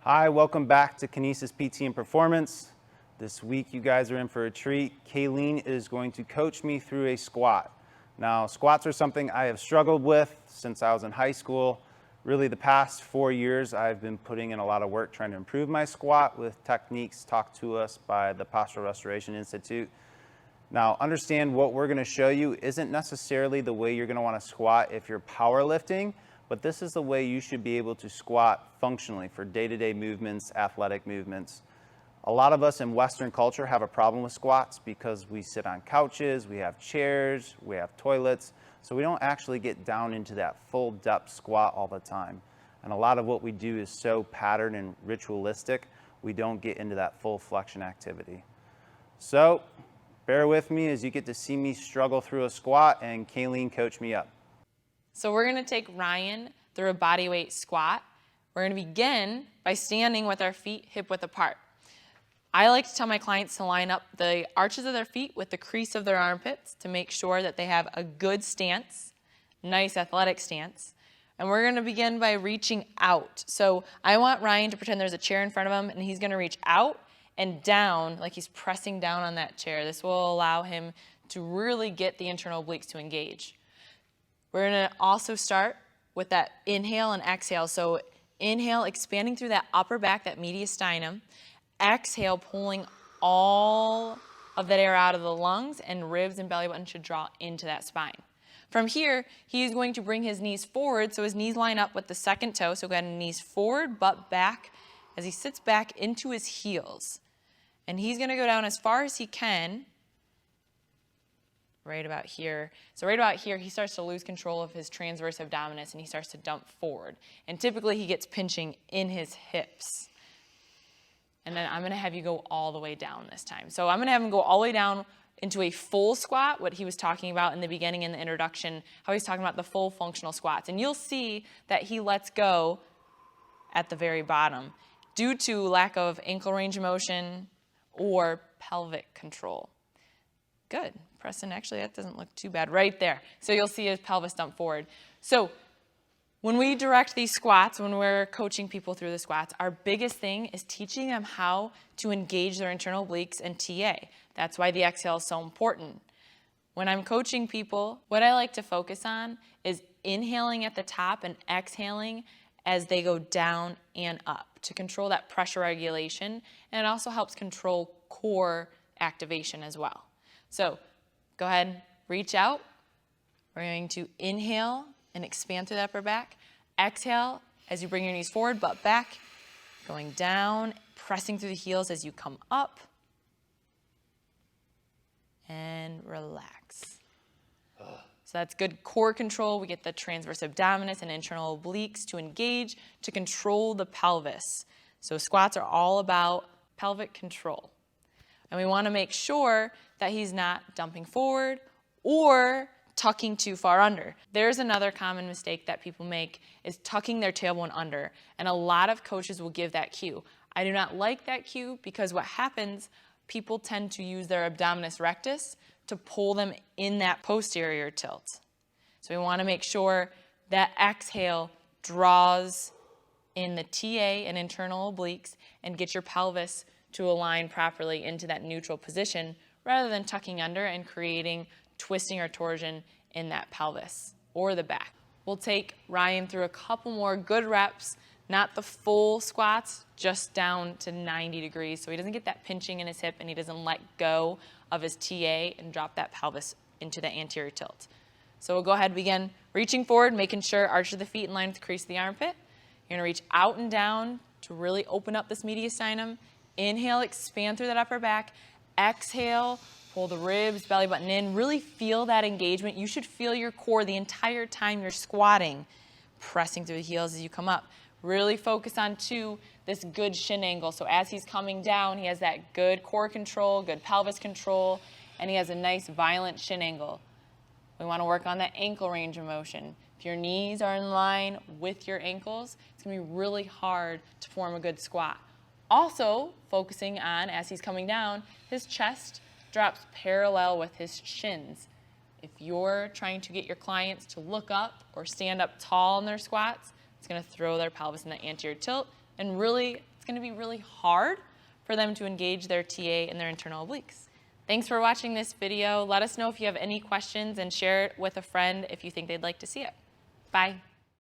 Hi, welcome back to Kinesis PT and Performance. This week you guys are in for a treat. Kayleen is going to coach me through a squat. Now, squats are something I have struggled with since I was in high school. Really, the past 4 years, I've been putting in a lot of work trying to improve my squat with techniques taught to us by the Postural Restoration Institute. Now, understand what we're going to show you isn't necessarily the way you're going to want to squat if you're powerlifting, but this is the way you should be able to squat functionally for day-to-day movements, athletic movements. A lot of us in Western culture have a problem with squats because we sit on couches, we have chairs, we have toilets, so we don't actually get down into that full depth squat all the time. And a lot of what we do is so patterned and ritualistic, we don't get into that full flexion activity. So, bear with me as you get to see me struggle through a squat and Kayleen coach me up. So we're going to take Ryan through a bodyweight squat. We're going to begin by standing with our feet hip-width apart. I like to tell my clients to line up the arches of their feet with the crease of their armpits to make sure that they have a good stance, nice athletic stance. And we're going to begin by reaching out. So I want Ryan to pretend there's a chair in front of him, and he's going to reach out and down like he's pressing down on that chair. This will allow him to really get the internal obliques to engage. We're going to also start with that inhale and exhale. So inhale, expanding through that upper back, that mediastinum. Exhale, pulling all of that air out of the lungs, and ribs and belly button should draw into that spine. From here, he's going to bring his knees forward, so his knees line up with the second toe. So go ahead and knees forward, butt back, as he sits back into his heels. And he's going to go down as far as he can, right about here. So right about here, he starts to lose control of his transverse abdominis, and he starts to dump forward. And typically, he gets pinching in his hips. And then I'm going to have you go all the way down this time. So I'm going to have him go all the way down into a full squat, what he was talking about in the beginning in the introduction, how he's talking about the full functional squats. And you'll see that he lets go at the very bottom due to lack of ankle range of motion or pelvic control. Good. Preston, actually, that doesn't look too bad right there. So you'll see his pelvis dump forward. So when we direct these squats, when we're coaching people through the squats, our biggest thing is teaching them how to engage their internal obliques and TA. That's why the exhale is so important. When I'm coaching people, what I like to focus on is inhaling at the top and exhaling as they go down and up to control that pressure regulation, and it also helps control core activation as well. So go ahead, reach out. We're going to inhale and expand through the upper back. Exhale as you bring your knees forward, butt back, going down, pressing through the heels as you come up, and relax. So that's good core control. We get the transverse abdominis and internal obliques to engage to control the pelvis. So squats are all about pelvic control. And we want to make sure that he's not dumping forward or tucking too far under. There's another common mistake that people make is tucking their tailbone under. And a lot of coaches will give that cue. I do not like that cue because what happens, people tend to use their abdominis rectus to pull them in that posterior tilt. So we want to make sure that exhale draws in the TA and internal obliques and get your pelvis to align properly into that neutral position rather than tucking under and creating twisting or torsion in that pelvis or the back. We'll take Ryan through a couple more good reps, not the full squats, just down to 90 degrees so he doesn't get that pinching in his hip and he doesn't let go of his TA and drop that pelvis into the anterior tilt. So we'll go ahead and begin reaching forward, making sure arch of the feet in line with the crease of the armpit. You're going to reach out and down to really open up this mediastinum. Inhale, expand through that upper back. Exhale, pull the ribs, belly button in. Really feel that engagement. You should feel your core the entire time you're squatting, pressing through the heels as you come up. Really focus on, too, this good shin angle. So as he's coming down, he has that good core control, good pelvis control, and he has a nice violent shin angle. We want to work on that ankle range of motion. If your knees are in line with your ankles, it's going to be really hard to form a good squat. Also, focusing on, as he's coming down, his chest drops parallel with his shins. If you're trying to get your clients to look up or stand up tall in their squats, it's going to throw their pelvis in the anterior tilt, and really it's going to be really hard for them to engage their TA and their internal obliques. Thanks for watching this video. Let us know if you have any questions and share it with a friend if you think they'd like to see it. Bye.